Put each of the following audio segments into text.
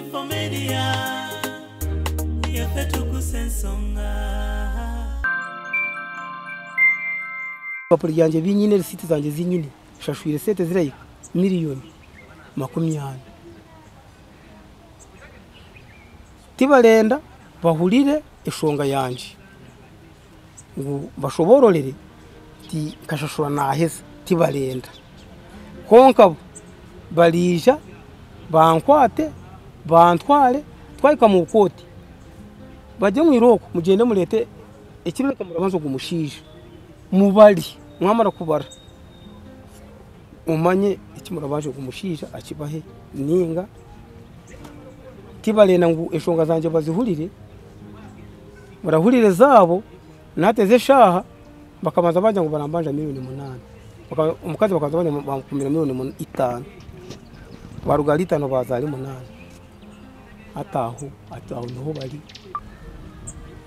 Infomedia yafetu kusensonga papuri yanje binyine risiti zanje zinyine shashwire sete zirayi miliyoni 20 tibalenda bahulire eshonga yanje ngo bashobororere ti kashashura naheza tibalenda konka balija bankwate bantwale twayika mu koti baje mu iroko mugende murete ekirere kamurabanzo kumushije mubali mwamara kubara umanye ikimurabaje kumushije akibahe ninga tibalena ngo eshonga zanje bazihulire barahulire zabo nateze shaha bakamanza bajya ngo barambanje miliyoni 8 umukazi bakaza bajya bakumira miliyoni 5 warugari 5 bazari 8 ataho niho bari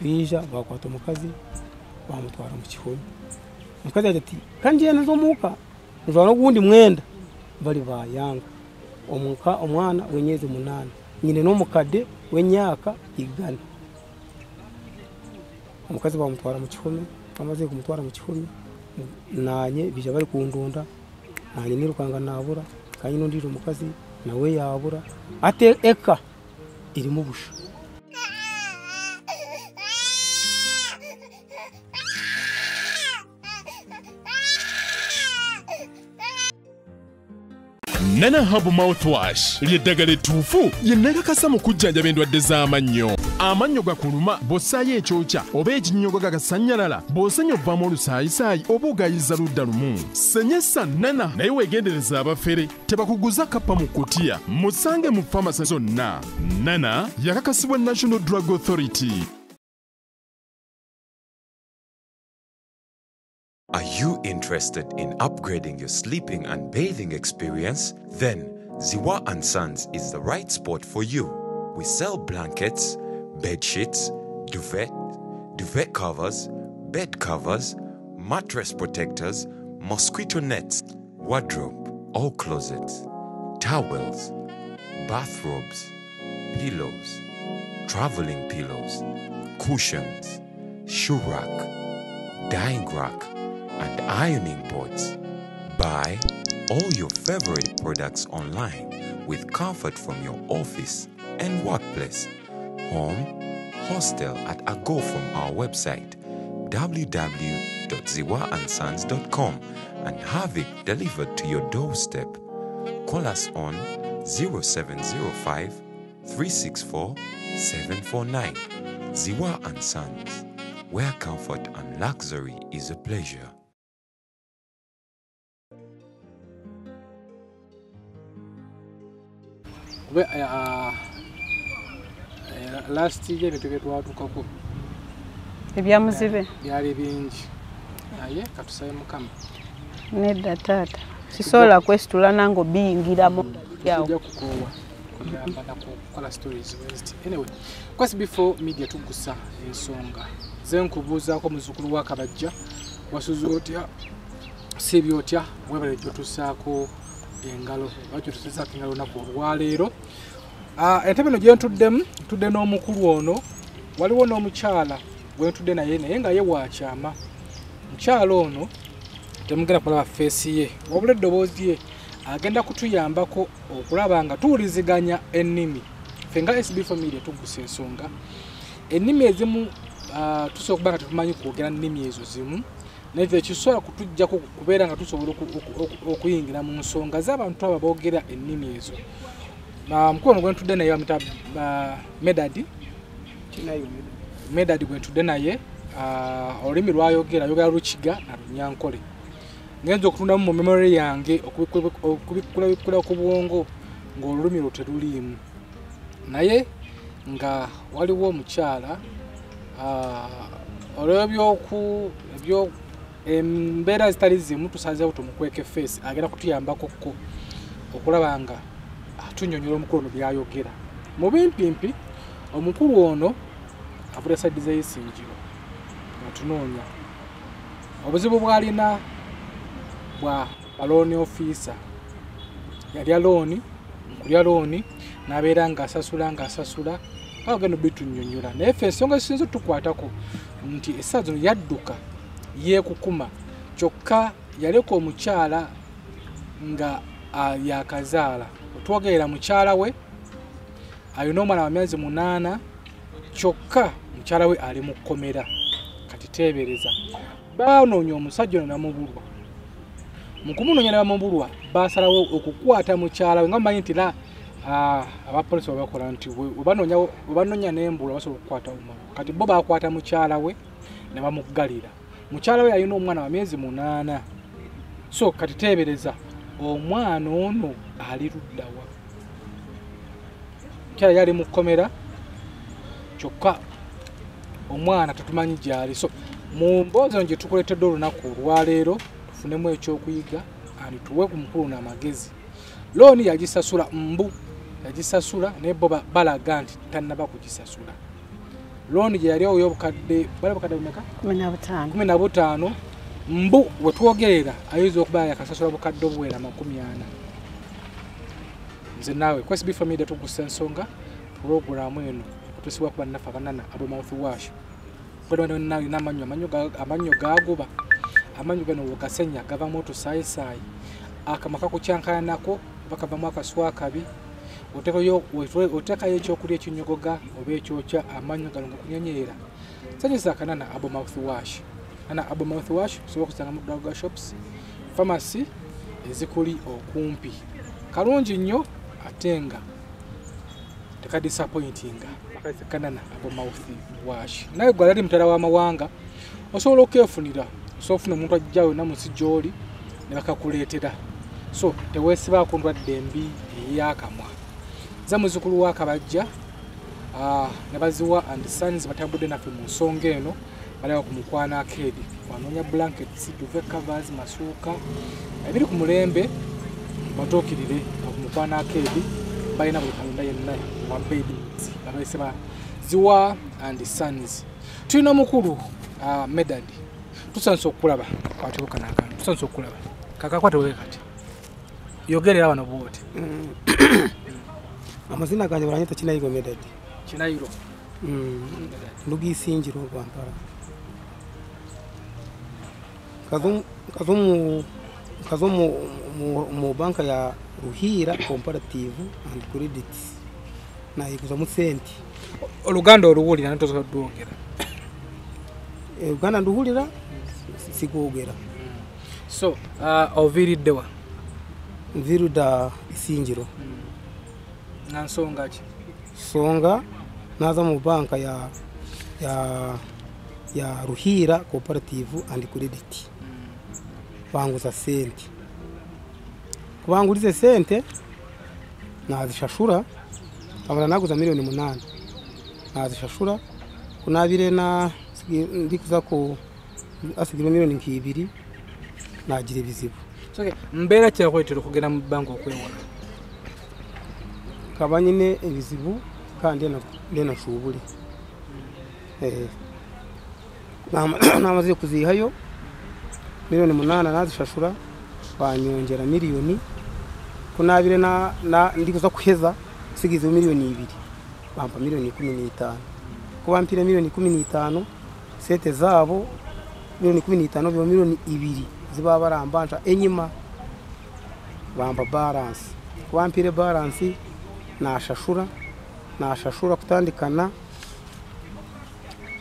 bija bakwata umukazi bamutwara mu kihoni umukazi ati kandi yene zo muka njana gundi mwenda bari bayanga umwana wenyeze 8 nyine no mukade wenyaka igana umukazi bamutwara mu kihoni amaze kumutwara mu kihoni nanye bija bari kundunda nanye nirukanga nabura kandi n'undi umukazi nawe yabura ate eka irimo busha Nana Hub Mouthwash ly'eddagala ettuufu yennaga kasa mu kujjanja endwadde z'amannyo. Amannyo gakuluma bw'ossaayo ekyokya oba ekinnyogo gagasanyalala bw'osenya ovaamu olusaayisaayi oba ogayiza ludda lumu. Senyesa Nana naye weegendereza abafere tebakuguza kappa mu kutiya musange mu famasi zonna. Nana yakakasibwa National Drug Authority. Are you interested in upgrading your sleeping and bathing experience? Then Ziwa & Sons is the right spot for you. We sell blankets, bed sheets, duvet covers, bed covers, mattress protectors, mosquito nets, wardrobe, all closets, towels, bathrobes, pillows, traveling pillows, cushions, shoe rack, dyeing rack, and ironing boards. Buy all your favorite products online with comfort from your office and workplace, home, hostel at a go from our website www.ziwaansons.com and have it delivered to your doorstep. Call us on 0705 364 749. Ziwa & Sons, where comfort and luxury is a pleasure. Last year we twatuukako ebyamuzibe byali bingi naye katusaye mukama nedda taata sisobola kwesitula nango biyingiramu yawo tujja kukoowa kuyamba nakukola stories Wednesday. Anyway, kwasi before media tugusa ensonga zenkubuuzaako muzukulu wa Kabajja wasuze otya sibi otya webale gyotussaako engalo lwaki tusaako engalo naku olwaleero entebe no gye ntuddemu tudde n'omukulu ono waliwo n'omukyala gwe ntudde naye nga ye waakyama mukyala ono temugenda kulaba feesi ye wabula eddoboozi ye agenda kutuyambako okulaba nga tuwuliziganya ennimi ffe nga SB4 Media tugusa ensonga ennimi ezimu tusobola okuba nga tetumanyi kwogera nnimi ezo zimu naye tekisobola kutujjako kubeera nga tusobola okuyingira mu nsonga z'abantu abo boogera ennimi ezo. Mukulu gwe ntudde naye amita Medadi gwe ntudde naye olulimi lwayogera Lukiga na Lunyankole. Ngenza okutundamu mu memory yange okubikula ku bwongo ng'olulimi lwo teruliimu. Naye nga waliwo omukyala olw'ebyo embeera zitali zimu tusazeewo tumukweke face agenda kutuyambako okulaba nga tunyonyola omukulu ono byayogera. Mu bimpimpi omukulu ono avudde side z'Isinjiro atunoonya obuzibu bw'alina bwa loan officer yali loan nkulya looni n'abeera ng'asasula agenda bitunyonyola naye ffe ensonga zisinza tukwatako nti essaawa zino yadduka yeekukuma kyokka yaleka omukyala nga yakazaala otwogerera mukyala we alina omwana wa myezi 8 kyokka mukyala we ali mu kkomera kati teebereza baanoonya omusajja ono namubulwa mu kumunoonya ne bamubulwa baasalawo okukwata mukyala we nga mumanyi nti abapolisi babakola nti webanoonya n'embulwa basobola okukwata omuntu kati bo bakwata mukyala we ne bamuggalira mukyala we alina omwana wa myezi 8 so kati teebereza omwana ono ali luddawa mukyala yali mu kkomera kyokka omwana tetumanyi gyali so mu mboozi eno gye tukuleetedde olunaku olwaleero tufunemu ekyokuyiga ani tuwe ku mukulu n'amagezi looni yagisasula yagisasula naye bo balaga nti tannaba kugisasula looni gye yali oyo obukadde bumeka 15 wetwogerera ayinza okuba yakasasula bukadde obuwera 40 nze naawe Quest B Media tugusa ensonga puroguramu eno tusibwa kuba naffe abanana abo mouthwash amanyo gagoba amanyo gano wogasenya gavamu otusaayisayi akamaka kucyankana nako bakavamu akaswa kabi otekayo ekyokulya ekinyogoga oba ekyokya amanyo gano ngakunyenyeera sanyisa akanana abo mouthwash abo mouthwash osobola okusanga mu drug shops pharmacy ezikuli okumpi kalungi nnyo atenga tekadisappointinga kanana abo mouthwash naye gwe ali mutala w'amawanga osobola okwefunira sofuna omuntu ajjayo namusi gy'oli ne bakakuleetera so teweesibaako ndwadde embi ey'akamwa za muzukulu wa Kabajja ne baziwa and sons batambudde naffe mu nsonga eno balaba ku Mukwana Arcade wanoonya blankets duve covers masuuka ebiri ku mulembe batuukirire ku Mukwana Arcade balina buli kalonda yenna wa babies abayise ba ziwa and sons tulina omukulu Medad tusanze okulaba kwatiko kanaka tusanze okulaba kakakwate wewe kati yogerera wano bwote amazina gange baranyita Kinayiro Medad Kinayiro Lugisinjiro Kampala kazomu mu banka ya Ruhira Comparative and Credit nayiguza mu senti oluganda oluwulira ntozo dwogera Uganda nduhulira sikogera so oviriddewa nviruda Isinjiro nansonga ki songa naza mu banka ya Ruhira Cooperative and Credit banguza sente kubangulize sente nazishashura abana naguza milioni 8 nazishashura kunabire na ndikuza ko asigira milioni 2 nagira ebizibu so mbera kya kwetero kugenda mu banka okwewona kabanyine ebizibu kandi ndena shubuli namaze kuzihayo milioni 8 nazishashura banyongera milioni kunabire na ndikuza kuheza sigize milioni 2 bampa milioni 15 kubampira milioni 15 sete zabo milioni 15 byo milioni 2 ziba barambanja enyima bamba balance kubampire balance nashashura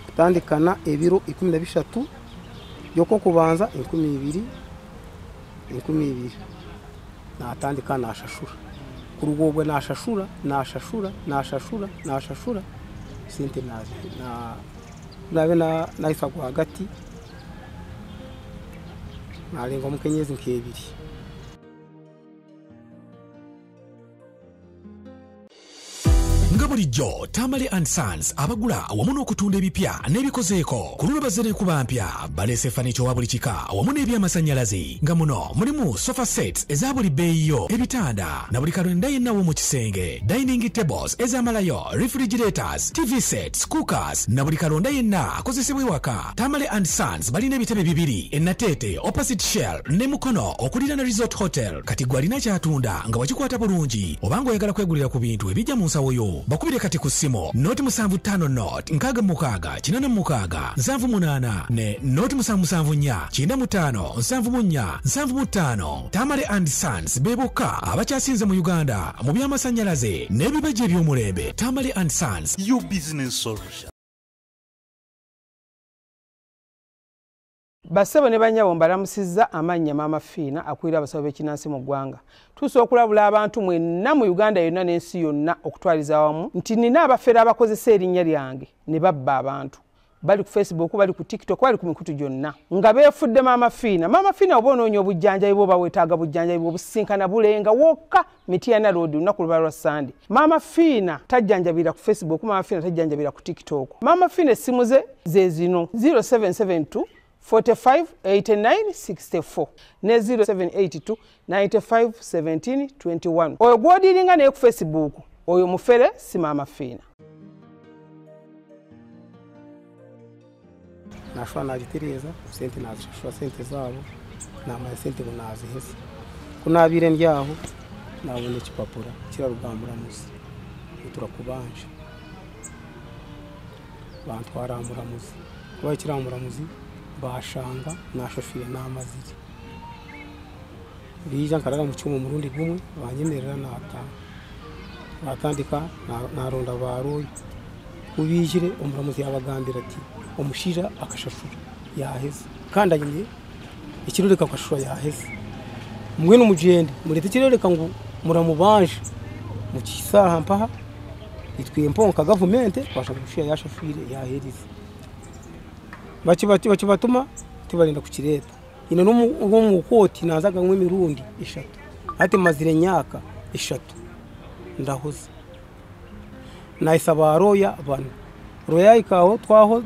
kutandikana ebiro 13 yoko kubanza 20 natandika nashashura kurugogwe nashashura sente nabe naisa kwa hagati nalenga mukenyezi nkebiri nga bulijjo Tamale and Sons abagula awamu n'okutunda ebipya n'ebikozeeko ku luno bazere kuba mpya baleese fanicho wa buli kika awamu n'ebyamasanyalaze nga muno mulimu sofa sets eza buli bbeeyiyo ebitanda na buli kalonda yennawo mu kisenge dining tables ez'amalayo refrigerators TV sets cookers na buli kalonda yenna akozesebwa ewaka Tamale and Sons balina ebitebe bibiri ennateete opposite Shell ne Mukono okuliraana Resort Hotel kati gwe alina kyatunda nga wakikwata bulungi obanga oyagala kwegulira ku bintu ebijja mu nsawo yo bakubire kati ku ssimu noti 75 not 66 ne noti 774 95 Tamale and Sons beboka abakyasinze mu Uganda mu byamasannyalaze n'ebibajje eby'omulembe. Tamale and Sons, your business solution. Basebo ne banyabo mbalamusizza amannya Mama Fiina akwira abasawo b'ekinnansi mu ggwanga. Tusobola okulabula abantu mwenna mu Uganda yonna n'ensi yonna okutwaliza awamu nti nina abafere abakozesa erinnya lyange ne babba abantu. Bali ku Facebook, bali ku TikTok, bali ku mikutu gyonna. Nga beefudde Mama Fiina. Mama Fiina oba onoonya obujjanjabi bwo bawetaaga bujjanjabi bwo businkana bulenga wokka Mityana Road lunaku luba lwa Sunday. Mama Fiina tajjanjabira ku Facebook, Mama Fiina tajjanjabira ku TikTok. Mama Fiina essimu ze zino 0772 45 89 64 ne 0782 95 17 21. Oyo gwodiringa naye ku Facebook oyo mufere si Mama Fiina. nashobora nagitereza sente nazishobora sente zabo namara sente ngo nazihese kunabire ndyaho nabona ikipapura kirarugamburamuzi turakubanje bantwaramuramuzi kuba kiramuramuzi bashanga nashofire n'amaziri bija nkarara mu cyuma murundi gumwe banyemerera natandika naronda baroye kubijire umuramuzi yabagambira ati umushira akashashura yaheze kandi anyine ikiroreka akashura yaheze mwe n'umugende murete kiroreka ngo muramubanje mu kisaha mpaha itwiye mponka government bashaka gushira yashafire yaherize baci batuma tibarinda kukireta ino no mu koti nazaga nkwe mirundi 3 ati mazire nyaka 3 ndahoze naisaba roya abantu roya ikaho twaho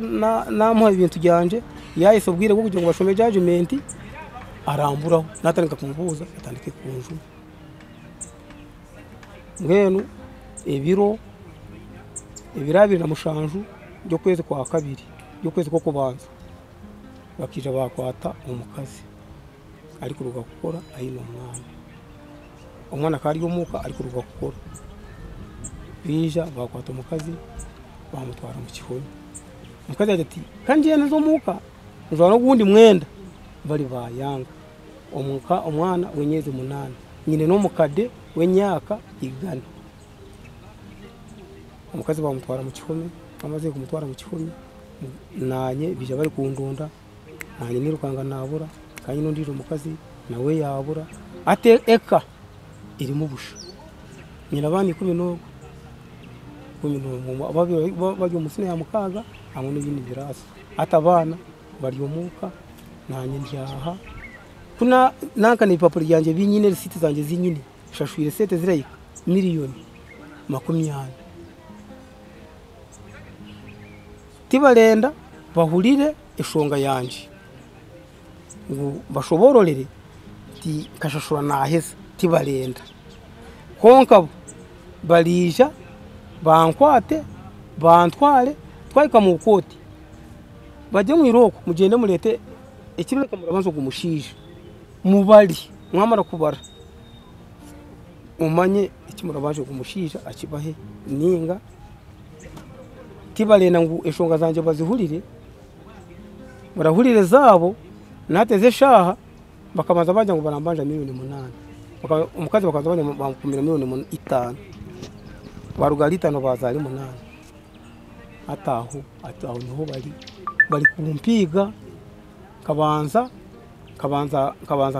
namuha ibintu byanje yayisobwire kugira ngo bashome judgment aramburaho natandika kumubuza atandike kunju ngenu ibirabiri na mushanju byo kwezi kwa kabiri byo kwezi ko kubanza bakija bakwata umukazi ari kuruga gukora ayino umwana kari umuka ari kuruga gukora bija bakwata umukazi bamutwara mu kihoni umukazi ati kandi yene zo muka nzo no gundi mwenda bali bayanga umwana wenyeze 8 nyine no mukade wenyaka igana umukazi bamutwara mu kihoni amaze kumutwara mu kihoni nanye bija bari kundunda nanye nirukanga nabura kandi n'undije umukazi nawe yabura ate eka iri mu busha nyina bani 10 bajya umusine ya mukaga hamwe n'ibindi birasa atabana bari umuka nanye ndyaha kuna nanka ni papuro yanje binyine risiti zanje zinyine shashwire sete zirayika miliyoni 20 tibalenda bahulire eshonga yanje ngo bashobororere ti kashashura naheza tibalenda konka balija bankwate bantware twayika mu koti bajye mu iroko mugende murete ikireka murabanzo kumushije mubali mwamara kubara umanye ikimurabaje kumushije akibahe ninga tibalena ngo eshonga zanje bazihurire barahurire zabo nateze shaha bakamaza bajya ngo barambanje 8,000 umukazi bakaza bajya 5,500 barugarita no bazali 8 ataho niho bari kumpiga kabanza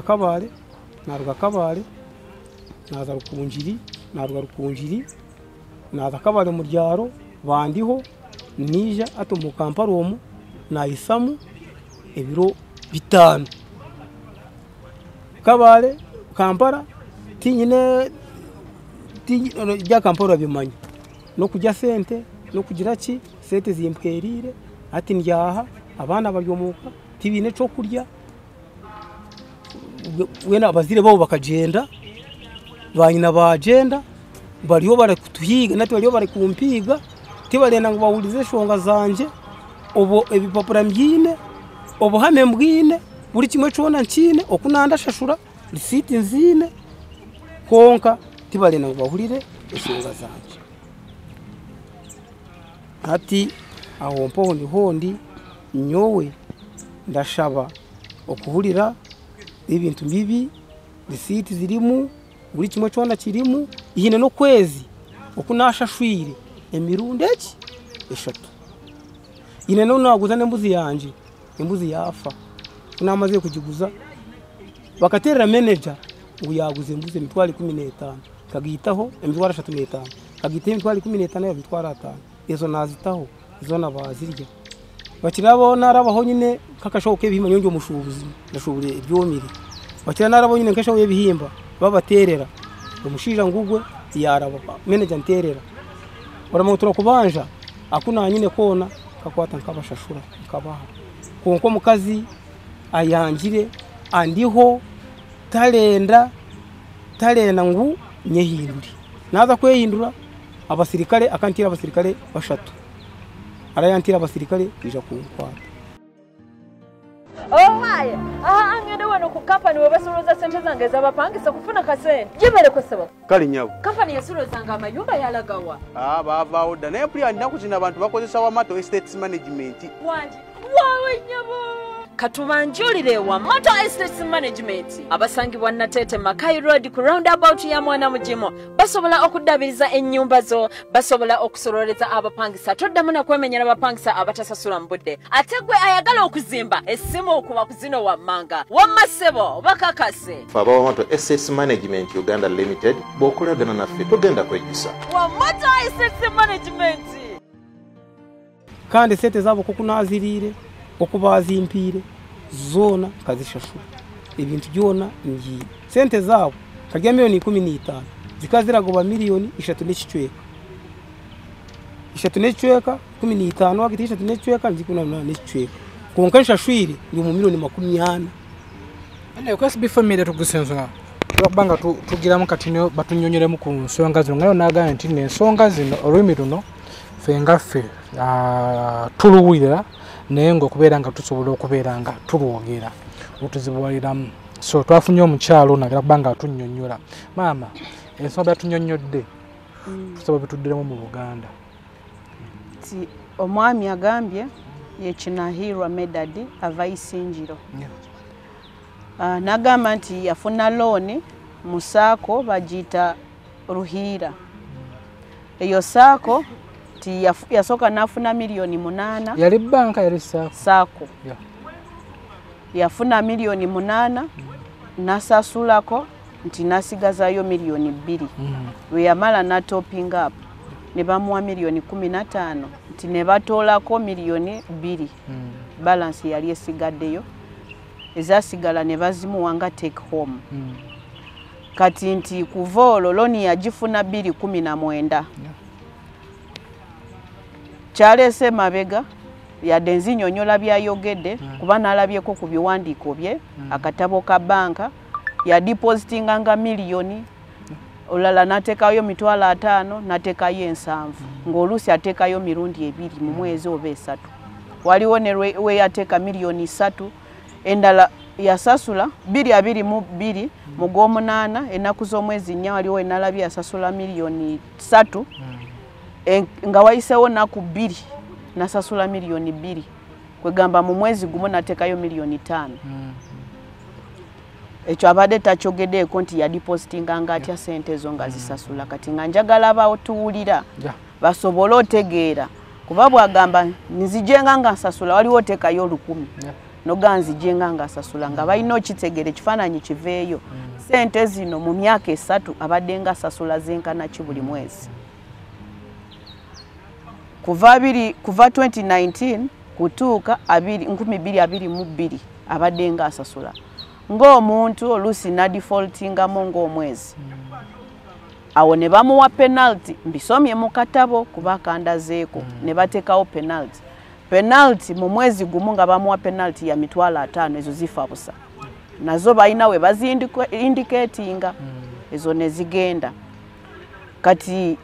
kabale naruga kabale naza rukunjiri naza kabale mu ryaro bandiho nija ato mu kamparomu nayisamu ebiro 5 kabale kampara tinyine ja kampara bimanyi no kujya sente no kugira ki sente zimpwerire ati ndyaha abana baryomuka tibine cyo kurya wena abazire babo bakagenda banyina bagenda bariyo bare kutuhiga nati bariyo bare kumpiga tibarena ngo bahurize shonga zanje obo ebipapura mbyine obo hame mbwine buri kimwe cyona nkine okunanda shashura risiti nzine konka tibarena ngo bahurire shonga zanje ati aho mpo hondi nyowe ndashaba okuhurira ibintu bibi risiti zirimu buri kimwe cyona kirimu ihine no kwezi okunashashwire emirundi eki eshatu ihine no naguza nembuzi yanje embuzi yafa kunamaze kugiguza bakaterera manager ngo yaguze embuzi emitwali 15 kagitaho emitwali 35 kagite emitwali 15 emitwali 5 ezo nazitaho izo nabazirya bakirabo narabaho nyine kakashoke bihima nyonjo mushubuzi ndashubure ibyomire bakira narabo nyine nkesho yebihimba babaterera umushija ngugwe yaraba manager nterera uramutura kubanja akuna nyine kona kakwata nkabashashura kabaha konko mukazi ayangire andiho talenda ngu nyehinduri naza kwehindura abasirikale akantira abasirikale bashatu arayantira abasirikale ija kunkwata Ohaye, angende wano ku company webasoloza sente zange zabapangisa kufuna kasente. Jibere kwesaba. Kali nyabo. Company yasoloza amayumba yalagawa. Bava oda naye puli alina kutina abantu bakozesa Wamato Estates Management. Wanji, wawe nyabo. Katubanjulire Wamato Estates Management. Abasangibwa Natete Makai Road ku roundabout ya Mwana Mujimo. Basobola okudabiriza ennyumba zo, basobola okusololeza abapangisa. Toddamu na kwemenyera abapangisa abatasasula mbudde. Ategwe ayagala okuzimba essimu okuba kuzino wammanga. Wammasebo bakakase. Faba Wamato Estates Management Uganda Limited bokulagana naffe tugenda kwejjusa. Wamato Estates Management. Kandi sente zabo kukunazirire okubazimpire zona kazishashura ibintu byona ngi sente zabo karya miliyoni 15 zikaziragoba miliyoni 3 n'ikicweka 15 wagitisha 3 n'ikicweka nzikuna n'ikicweka konkanisha shwire ndi mu miliyoni 40 ane kwasi before mede tugusenzo bakubanga tugira mu katino batunyonyere mu nsonga zino ngayo naga nti ne nsonga zino olwimi runo fengafe tuluwira nengo kubeera nga tusobola okubeera nga tulwogera otuzibwaliramu so twafunye omukyalo nagala kubanga atunyonnyola maama ensonga yatunyonnyodde tusobola bituddiremu mu Buganda ti omwami agambye yekinahirwa Medadi ava Isinjiro nagamba nti yafuna looni mu saako bagiyita Ruhiira eyo saako yasoka nafuna miliyoni 8 yali banka yali saako yafuna miliyoni 8 nasasulako nti nasigazayo miliyoni 2 we yamala na topping up ne bamuwa miliyoni 15 nti ne batolako miliyoni 2 balance yali esigaddeyo ezasigala ne bazimuwanga take home kati nti kuvolo loni yagifuna 219 Charles Mabega yadenzi nyonyola byayogedde kuba nalabyeko ku biwandiiko bye akatabo ka banka ya depositinga nga miliyoni olala natekayo mitwala 5 natekayo 7 ngolusi atekayo mirundi 2 mu mwezi oba 3 waliwo ne we yateka miliyoni 3 endala yasasula 222 mu Gwomunana enaku z'omwezi 4 waliwo enalabye yasasula miliyoni 3 nga wayisewo naku 2 nasasula miliyoni 2 kwegamba mu mwezi gumu natekayo miliyoni 5 ekyo abadde takyogeddeeko nti ya depositinga nga atya sente zo nga zisasula kati nga njagala batuwulira basobole otegeera kuba bwagamba nzijenga nga nsasula waliwo otekayo 1000 noganzijenga nga nsasula nga balina okitegere ekifaananyi kiveeyo sente zino mu myaka 3 abadde nga sasula zenkana ki buli mwezi kuva 2019 kutuuka 2022 abadde nga asasula ng'omuntu olusi na defaultinga mu ng'omwezi awo ne bamuwa penalty mbisomye mu katabo kuba kandazeeko ne bateekawo penalty mu mwezi gumu nga bamuwa penalty ya $5,000 ezo zifa busa nazo balina we bazindicatinga ezo ne zigenda kati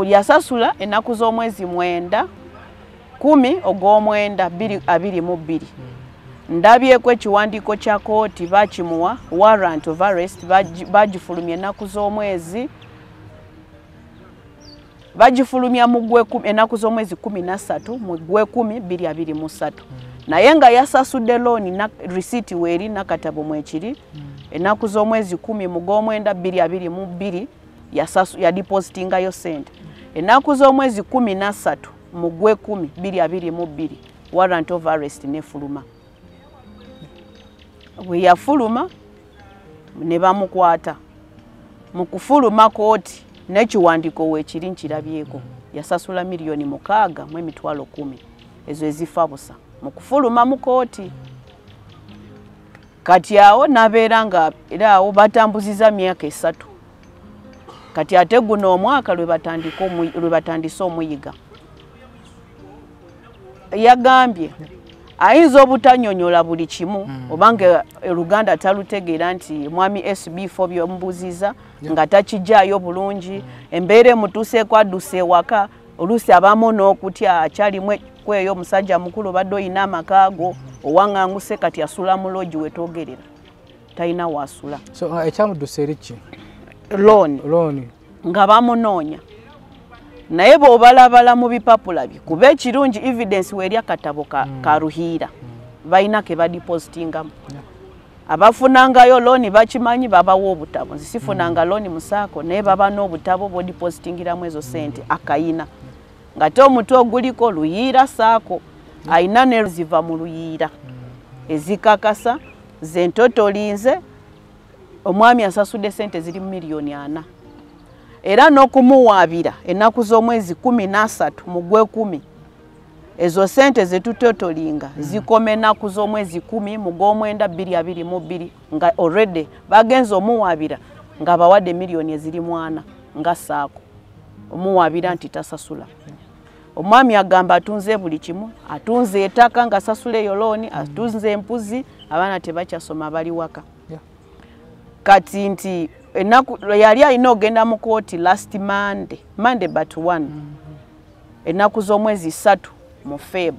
yasasula ennaku z'omwezi 9 10 ogw'omwenda 22 ndabyeko ekiwandiiko kya kooti bakimuwa warrant of arrest bagifulumya ennaku z'omwezi bagifulumya mu Gwekumi ennaku z'omwezi 13 mu Gwekumi 2023 naye nga yasasudde looni na receipt weeri nakatabo mwekiri ennaku z'omwezi 10 mu gw'omwenda 2022 ya depositinga yo sente ennaku z'omwezi 13 mu Gwekumi 2022 warrant of arrest nefuluma bwe yafuluma ne bamukwata mu kufuluma kooti n'ekiwandiiko weekiri nkirabyeko yasasula $6,000,000 mu $10,000 ezo ezifa busa mu kufuluma mu kooti kati awo nabeera nga era awo batambuziza myaka 3 kati ate guno omwaka lwe batandise omuyiga yagambye ayinza obutanyonyola buli kimu obanga Luganda talutegeera nti mwami SB4 by'omubuziza nga takijjaayo bulungi embeere mutuuseeko adduse ewaka oluusi abamu n'okutya akyalimu kweyo omusajja mukulu badde oyina amakaago owaŋŋanguse kati asula mu loogi wetwogerera talina waasula so ekyamudduse eri ki looni nga bamunoonya naye bw'obalabala mu bipapula bye kuba ekirungi evidence weeri akatabo ka Ruhiira balina ke badepositingamu abafunangayo looni bakimanyi babawa obutabo nzisifunanga looni musaako naye baba n'obutabo bw'odipositingiramu ezo sente akayina nga te omutwe oguliko Ruhiira saako ayina ne ziva mu Ruhiira ezikakasa zentotolinze omwami asasudde sente ziri $4,000,000 era n'okumuwaabira ennaku z'omwezi 13 mu Gwekumi ezo sente zetutotolinga zikoma ennaku z'omwezi 10 mu gw'omwenda 2022 nga already bagenza omuwaabira nga bawadde $1,000,000 eziri 4 nga saako omuwaabira nti tasasula omwami agamba atunze buli kimu atunze ettaka nga asasula eyo looni atunze empuzi abaana tebakyasoma bali waka kati nti enaku yali alina ogenda mu kooti last Monday but 1 enaku z'omwezi 3 mu Feb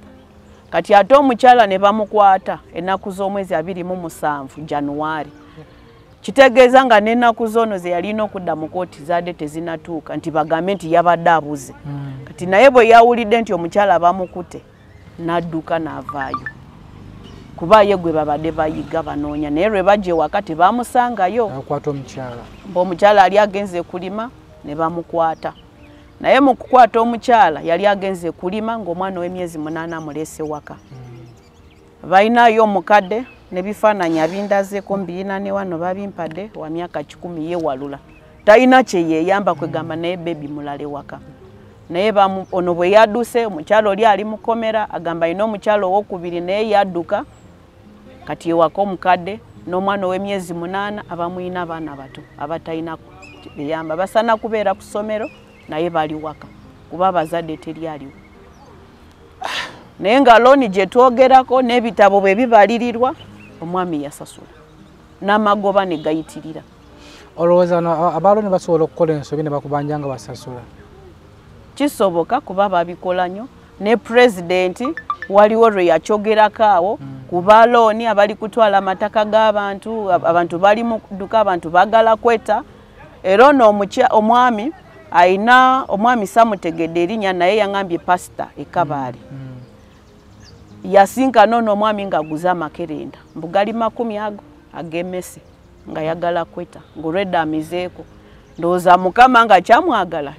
kati ate omukyala ne bamukwata enaku z'omwezi 27 January kitegeeza nga n'ennaku z'ono ze yalina okudda mu kooti zadde tezinatuuka nti bagambe nti yabadde abuze kati naye bwe yawulidde nti omukyala bamukute n'adduka n'avaayo kuba ye gwe babadde bayiga banoonya naye lwe bajje wakati bamusangayo akwata omukyala omukyala yali agenze kulima ne bamukwata naye mu kukwata omukyala yali agenze kulima ng'omwana w'emyezi 8 mulese waka balinayo omukadde n'ebifaananyi abindazeeko mbirina ne wano babimpadde wa myaka 10 yeewalula talina kye yeeyamba kwegamba naye bebi mulale waka naye ono bwe yadduse omukyala oli ali mu komera agamba alina omukyala owokubiri naye yadduka kati ewaka omukadde n'omwana ow'emyezi 8 abamuyina abaana bato abatalina beyamba basana kubeera ku ssomero naye bali waka kuba abazadde teri aliwo naye nga looni gye twogerako n'ebitabo bwe bibalirirwa omwami yasasula n'amagoba ne gayitirira olowooza abalooni basobola okukola ensobi ne bakubanja nga basasula kisoboka kuba babikola nnyo ne pulezidenti waliwo lwe yakyogerako awo kuba looni abali kutwala amataka g'abantu abantu bali mu dduka abantu bagala kweta era ono omwami ayina omwami samutegedde erinnya naye yaŋambye pasita ekabaale yasinkana ono omwami ng'aguza amakerenda mbugali 10 ago ag'emmese nga yagala kweta ng'olwedda amizeeko ndowooza mukama nga kyamwagala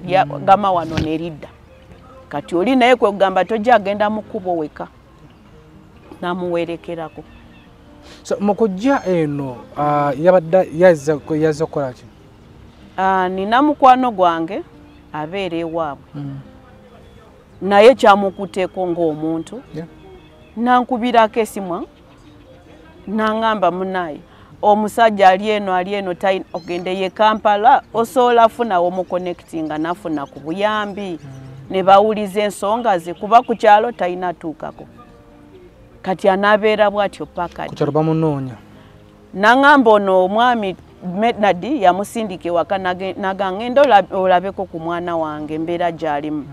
gama wano neridda kati oli naye kwe kugamba tojja agenda mu kkubo weka namuwerekerako so mu kujja eno yabadde yazza kukola ki nina mukwano gwange abeera ewaabwe naye kyamukuteeko ng'omuntu nankubirako esimu naŋŋamba munaye omusajja ali eno ogende ye Kampala osobola funa wo mu connectinga nafuna ku buyambi ne bawuliza ensonga ze kuba ku kyalo talina tuukako kati anabeera bw'atyo paka ku kyalo bamunoonya nangamba ono omwami Mednadi yamusindika ewaka nagangenda olabeko ku mwana wange mbeera gy'alimu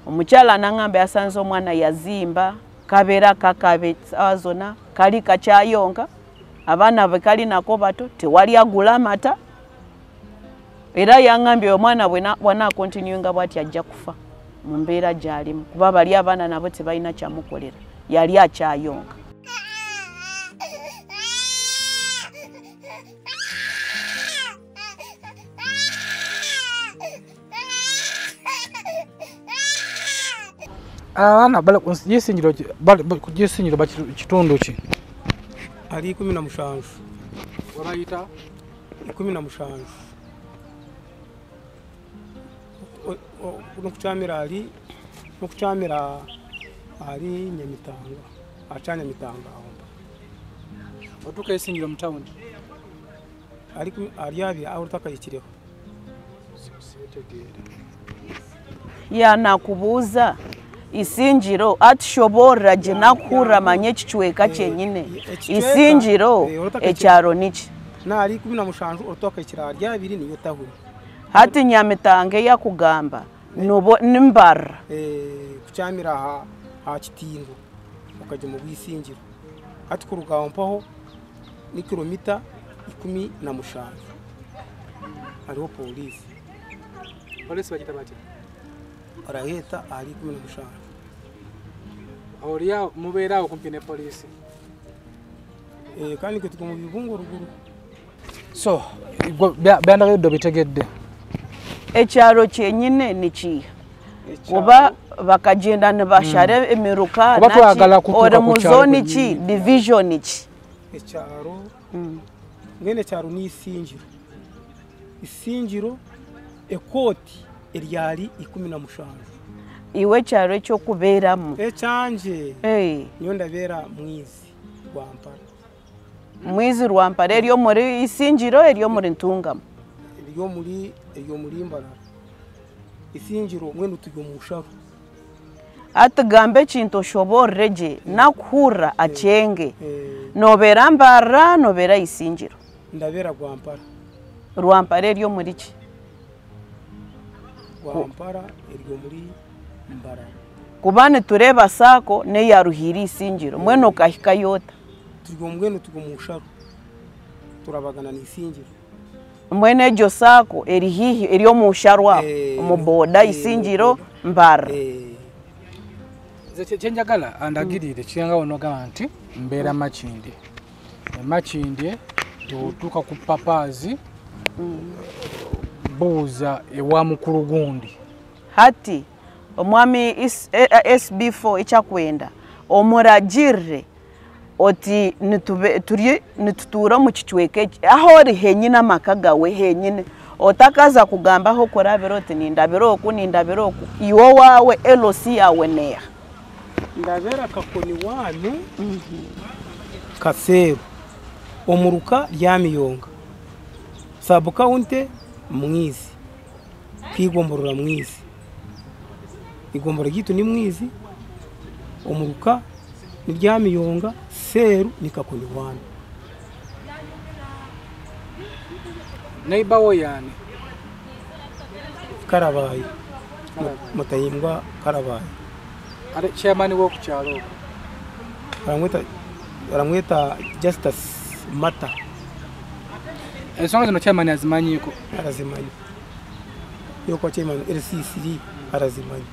omukyala nangamba yasanze omwana yazimba kabeera kakabe sawa zonna kali kakyayonka abaana bwe kali nako bato tewali agula mata era yangambye omwana bwana kontinuinga bw'ati ajja kufa mu mbeera gy'alimu kuba bali abaana nabo tebalina kyamukolera yali akyayonka. Ana bala yesinjiro kitundu ki ali 17 wabayita 17 nokukyamira ali Nyamitanga acanya mitanga otuka yesinjiro mu town ali abi awutaka yikireho nakubuuza isinjiro atishobora gye nakura manye kichweka kyenyine isinjiro ekyaro niki nali 17 otoka ekirali abiri niyo tahuri hati Nyamitanga yakugamba nobo nimbar kucyamira ha kitingo ukaje mu bwisinjiro hati kurugampaho ni kilomita 15 ariho polisi bagita bati araheta ali 17 Auria mubeera okumpi ne polisi kandi ko tukomu bibungo ruguru so byanda byo bitegedde ekyaro kyenyine niki kuba bakagenda ne bashare emiruka ora muzoni ki division ki ekyaro ngene cyaro ni isinjiro ekoti eryali 15 iwe cyaro ekyo kubeeramu ekyanje niyo ndabera mwizi Rwampara eryo muri isinjiro eryo muri Ntungamo eryo muri Mbarara isinjiro mwenu tuyo musharu atugambe kintu shoborreje nakuhura achenge nobera Mbarara nobera isinjiro ndabera Rwampara eryo muri ki Rwampara eryo muri Mbarara kubane tureba sako ne yaruhiri isinjiro mweno kahika yota mwenu tugo musharu turabagana ni isinjiro mwene ejo sako erihihi eryo musharwa umuboda isinjiro Mbarara kyenjagala andagirire kiyanga onoga nti mbeera Makindye tutuuka ku papazi buuza ewa mukulu gundi hati omwami SB4 ekyakwenda omuragirre oti nitutura mu kichweke ahori henyine amakagawe henyine otakaza kugambaho korabero oti nindabero oku iwo wawe elosi yawe neya ndabera kakoni wanu Kaseru omuruka lyamiyonga sabuka unte mwizi kwigomborora mwizi igombora gitu ni mwizi omuruka niryamiyonga Seru nikakoni wanu neighbor yani Karabaye mutayimbwa Karabaye ale chairman wo kuchalo baramweta Justice Mata ensonga zino chairman azimanyiko arazimanyi yoko chairman RCC arazimanyi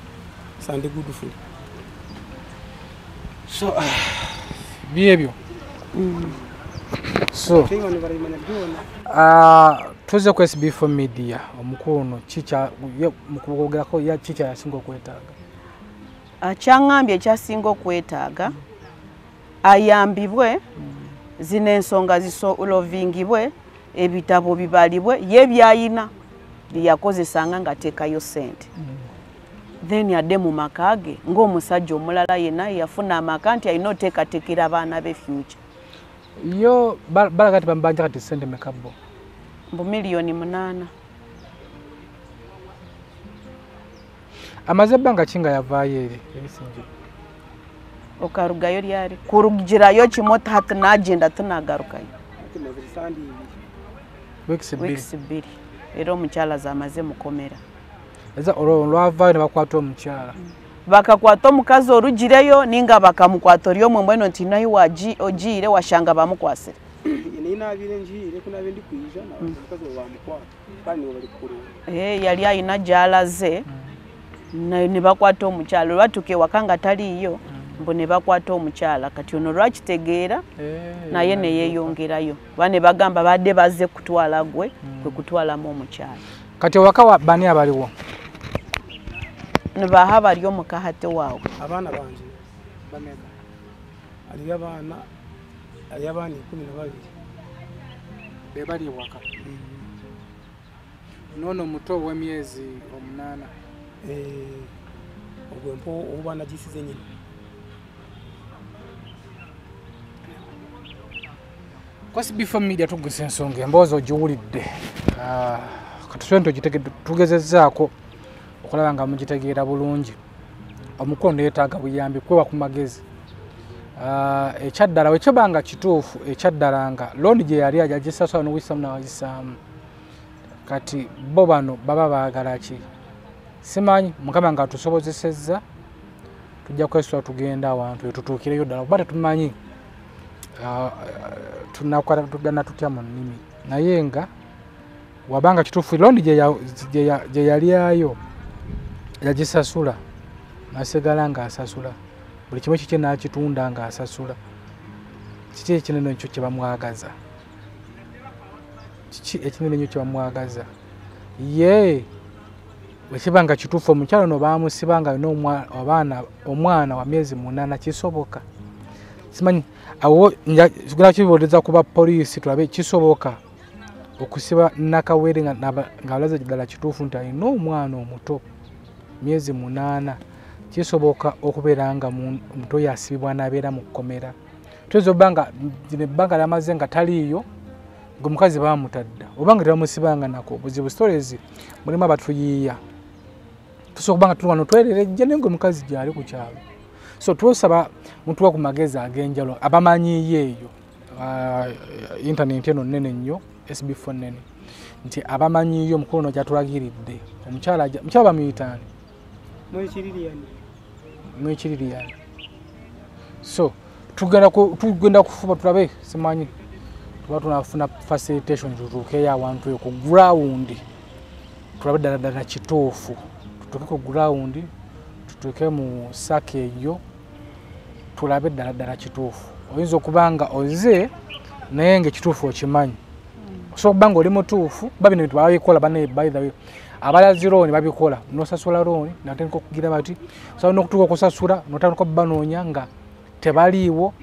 Sande Goodful so byebyo so tuze ku SB4 media omukono chicha mukugogerako ya chicha yasingo kwetaaga akyangambye kyasinga okwetaaga ayambibwe zino ensonga zisolovingibwe ebitabo bibalibwe ye byayina byakozesanga nga teekayo sente then yadde mu makage ng'omusajja omulala yenna yafuna amaka nti alina oteekateekera abaana be future yo balagati bambanja kati sente mekabo mbu miliyoni 8 amaze banga kinga yavaayo eri ebisinje okarugayo lyari kurugirayo kimota hati nagenda tunagarukayo weeks 2 era omukyala zamaze mukomera eza olwavaayo ne bakwata omukyala bakakwata omukazi orugireyo ninga bakamukwata ori omwe mbweno nti nayo ogiire washanga bamukwasire yali ayina gyalaze ne bakwata omukyala olwatuka ewaka nga taliiyo mbu ne bakwata omukyala kati ono lwakitegeera naye ne yeeyongerayo kuba ne bagamba badde bazze kutwala gwe kwe kutwalamu omukyala kati ewaka bani abaliwo nebaha bali omukahate waabwe abaana bangi bameka aliyo abaana 12 bebali ewaka nono muto ow'emyezi 8 ogwempo obwana gisize nyina kwasi before media tuguse ensonga emboozi ogiwulidde katusente tugezezzaako okulaba nga mugitegeera bulungi omukono yeetaaga buyambi kwewa ku magezi ekyaddala wekyebanga kituufu ekyaddala nga londi gye yali agisasula n'owisamu n'awagisaamu kati bo bano baba baagala ki simanyi mukama nga atusobozesezza tujja kwesula tugenda awantu etutuukireyo ddala kuba tetumanyi tunakwatagana tutya mu nnimi naye nga wabanga kituufu londi gye yalyayo yagisasula nasigala ng'asasula buli kimu kiki n'akitunda ng'asasula kiki ekinene ekyo kye bamwagaza kiki ekinene ennyo kye bamwagaza ye bwekiba nga kituufu omukyalo no baamusiba nga alina omwana wa myezi 8 kisoboka simanyi awo tugenda kibooleza kuba poliisi tulabe kisoboka okusiba nakawere ng'alaze ddala kituufu nti alina omwana omuto myezi 8 kisoboka okubeera nga muto yasibibwa n'abeera mu kkomera tuyinza obbanga ebbanga lyamaze nga taliiyo ng'omukazi baamutadda obanga tebamusibanga nako obuzibu stories mulimu abatuyiiya tusobola okuba nga tuli wano twereerejja naye ng'omukazi gyali ku kyalo so twosaba muntu wa ku magezi ag'enjalo abamanyiiyo eyo intaneti eno nnene nnyo SB4 nnene nti abamanyiiyo omukulu no gyatulagiridde omukyala bamuyitaani mwekiririani so tugenda kufuba tulabe simanyi tuba tunafuna facilitation tutuukeyo awantu eyo ku ground tulabe ddala kituufu tutuuke ku ground tutuuke mu saka eyo tulabe ddala kituufu oyinza okuba nga oze naye ngaekituufu okimanyi osobola okuba nga oli mutuufu ba bino bintu babikola banaye by the way abalazi looni babikola nosasula looni natandika okugira bati osobola n'okutuuka okusasula notandika banoonya nga tebaliiwo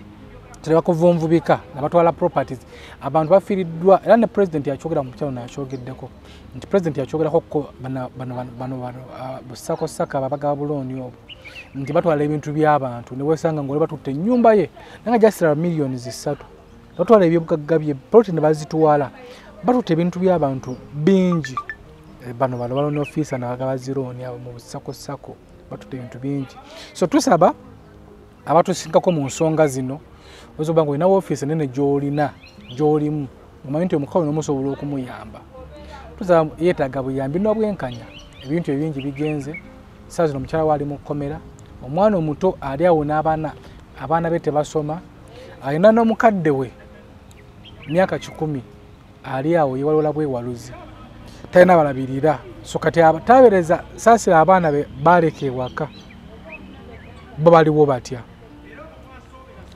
tebakuvunvubika nabatwala properties abantu bafiiriddwa era ne president yakyogera mu kyalo nakyogeddeko nti president yakyogerako bano busakosaka babaga bulooni obwo nti batwala ebintu by'abantu ne wesanga ng'oli batutte ennyumba ye nanga jasira millions 3 batwala ebyobugagga bye poloti ne bazitwala batutte ebintu by'abantu bingi bano balona ofiisa nabagaba zirooni abo mu busakosako batutte ebintu bingi so tusaba abatusingako mu nsonga zino ozoba nga olina woofiisi nene gy'olimu omanyi nti omukazi n'omusobola okumuyamba tusaba yeetaaga buyambi n'obwenkanya ebintu ebingi bigenze saa zino omukyala waali mu kkomera omwana omuto ali awo abaana be tebasoma alina n'omukadde we myaka 10 ali awo yewalola bwewaluzi talina balabirira so kati tabereza saasira abaana be baleka ewaka bo baliwo batya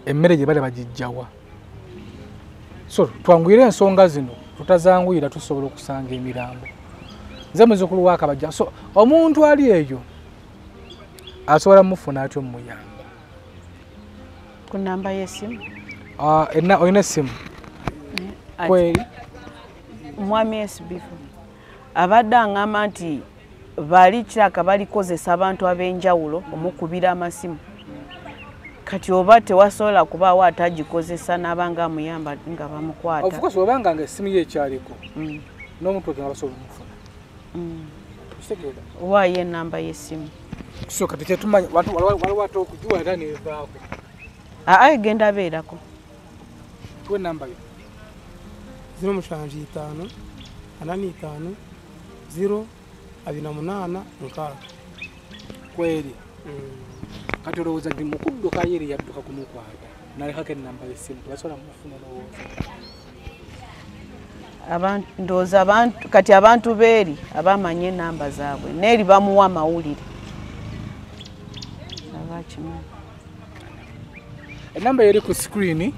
emmere gye bale bagijjawa so twangwire ensonga zino tutazanguyira tusobola okusanga emirambo nze muzukulu wa Kabajja so omuntu ali eyo asobola mufuna atyo muyamba ku namba y'essimu olina essimu kweri mwami SB4 abadde aŋŋamba nti bali kiraka balikozesa abantu ab'enjawulo omukubira amasimu kati oba tewasobola kubaawo atagikozesa n'abanga amuyamba nga bamukwata. Of course obanga nga essimu ye ekyaliko n'omuntu ogenda basobola omufuna. Kitegeera. Waayo ennamba y'essimu. So kati tetumanyi waliwo ate okugiwa era neevaako. Genda beerako. Tuwe ennamba yo. 075 85 028 6. Kweli. Kati olowooza nti mukudduka yeri yadduka kumukwata nalekako ennamba y'essimu tebasobola mufuna lowooza. Ndowooza kati abantu beeri abamanya ennamba zaabwe neeri bamuwa amawulire. Abakimanyi. Ennamba yeri ku screen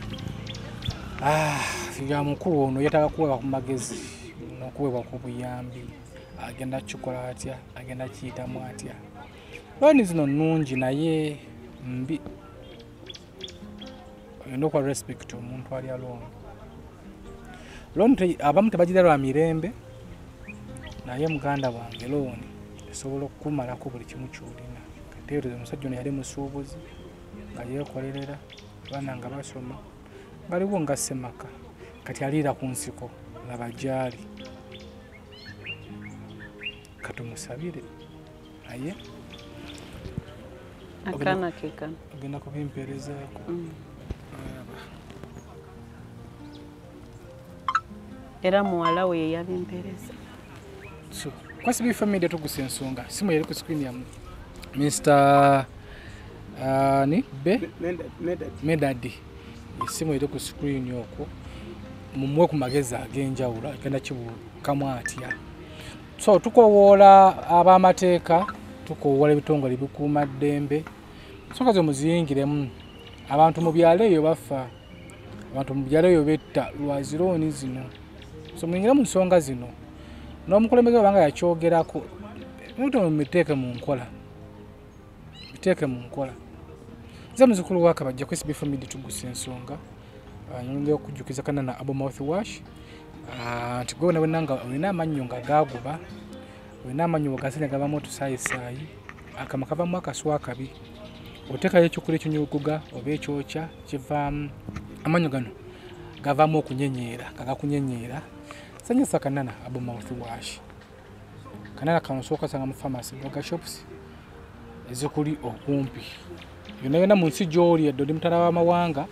ya mukulu ono yetaaga kuweebwa ku magezi n'okuweebwa ku buyambi. Agenda kikola atya, agenda kiyitamu atya. Looni zino nnungi naye mbi. Olina okuwa respect omuntu alya looni. Looni abamu tebagira lwa mirembe naye muganda wange looni esobola okukumalako buli kimu ky'olina. Kateereza omusajja ono yali musuubuzi nga yeekolerera abaana nga basoma baliwo nga Ssemaka kati aliira ku nsiko laba gyali. Katumusabire naye akana kekana ogenda kubimpeerezaako. Era muwala we ye yabimpeereza. So kwasi bifa media tuguse ensonga simu yali ku screen ya Mr. Ni Medadi. Simu yali ku screen okwo mumwe ku magezi ag'enjawulo agenda kibukamu atya. So tukowoola ab'amateeka tukowoola ebitongole bikuuma ddembe ensonga zo muziyingiremu. Abantu mu byalo eyo bafa, abantu mu byalo eyo betta lwa zirooni zino. So mwingire mu nsonga zino n'omukulembeze obanga yakyogerako mubiteeke mu nkola. Biteeke mu nkola. Nze muzukulu wa Kabajja ku SB Family tugusa ensonga. Nyongera okujjukiza Kanana Abo Mouthwash. Nti gwe nanga olina amannyo nga gaaguba, olina amannyo gasenya gabamu otusaayi akama kavamu akaswa akabi. Oteekayo ekyokulya ekinyuguga oba ekyokya kivaamu amannyo gano gavaamu okunyenyeera gagakunyenyeera. Sanyisa Kanana Abo Mouthwash. Kanana kano sooka sanga mu pharmacy droga shops ezikuli okumpi. Yonna mu nsi gy'oli eddodi mutala w'amawanga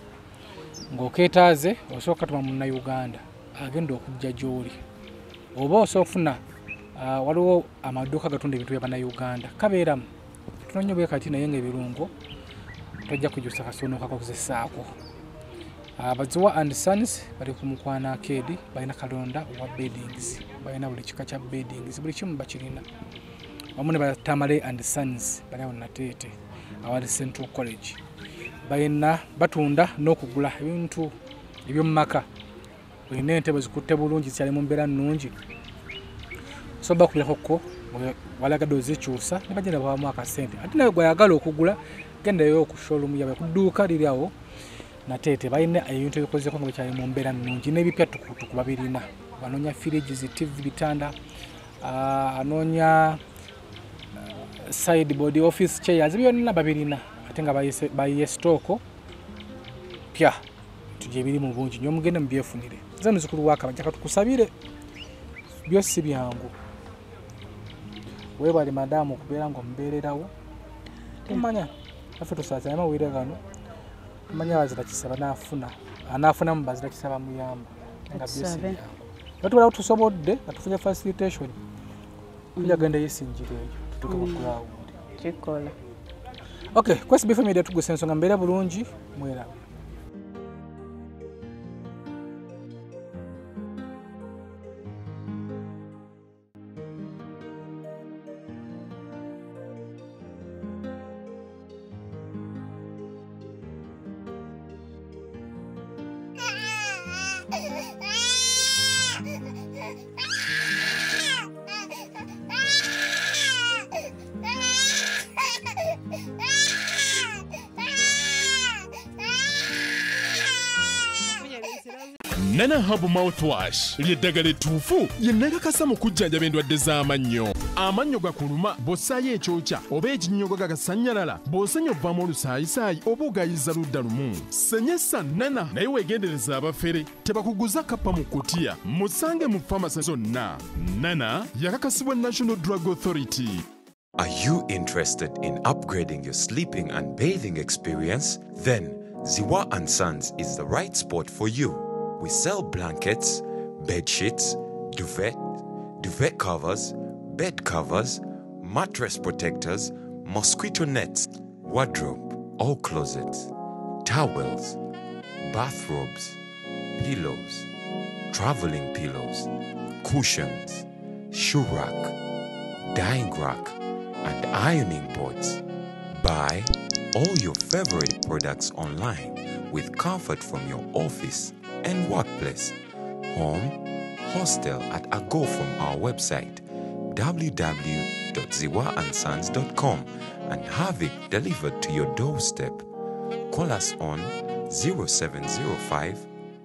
ng'okeetaaze osooka tuma mu Uganda agenda okujja gy'oli. Oba osoofuna waliwo amaduuka gatunda ebintu bya Bannayuganda kabeeramu. Tunonye bwe kati naye ng'ebirungo tojja kujjusa kasono kakozessaako. Abaziwa and Sons bali ku Mukwana Arcade balina kalonda wa beddings. Balina buli kika kya beddings buli kimu bakirina. Wamu ne Tamale and Sons bali awo Nateete awali Central College. Balina batunda n'okugula ebintu eby'omu maka. Olina entebe zikutte bulungi zikyali mu mbeera nnungi. So bakubirako walagadde ozikyusa ne bagenda bawamu akasente. Ate nawe gwayagala okugula gendayo ku showroom yabe ku dduuka liri awo Nateete. Balina ebintu ebikozeko nga bikyali mu mbeera nnungi n'ebipya tukutuku babirina. Banoonya fridges, TV bitanda, anoonya sideboard office chairs byonna babirina ate nga bayiye stooko pya tujje biri mu bungi nyo mugende mubyefunire. Nze muzukulu wa Kabajja katukusabire byosi byangu. Webale madamu okubeera nga omubeererawo tumanya afe tusaaza amawulire gano tumanya bazira kisaba anaafuna mu bazira kisaba muyamba nga byosi byangu. Batubala tusobodde atufunye facilitation kujja genda yesinjire eyo tutuka ku ground kikola. Okay, kwesi SB Family tugusa ensonga mbeera bulungi mwera. Nana Habo Mouthwash ly'eddagala ettuufu ye nnakakasa mu kujjanjaba endwadde z'amannyo. amannyo gakuluma bw'ossaayo ekyokya oba ekinnyogo gagasanyalala bw'osenya ovaamu olusaayisaayi oba ogayiza ludda lumu senyesa nana naye weegendereza abafere tebakuguza kappa mu kutiya musange mu famasi zonna nana yakakasibwa National Drug Authority. Are you interested in upgrading your sleeping and bathing experience? Then Ziwa & Sons is the right spot for you. We sell blankets, bed sheets, duvet covers, bed covers, mattress protectors, mosquito nets, wardrobe, all closets, towels, bathrobes, pillows, traveling pillows, cushions, shoe rack, dyeing rack, and ironing boards. Buy all your favorite products online with comfort from your office and workplace, home, hostel at a go from our website www.ziwaansons.com and have it delivered to your doorstep. Call us on 0705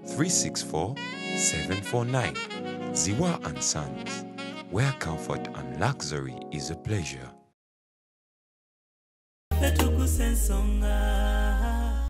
364 749. Ziwa & Sons, where comfort and luxury is a pleasure. Letuguse ensonga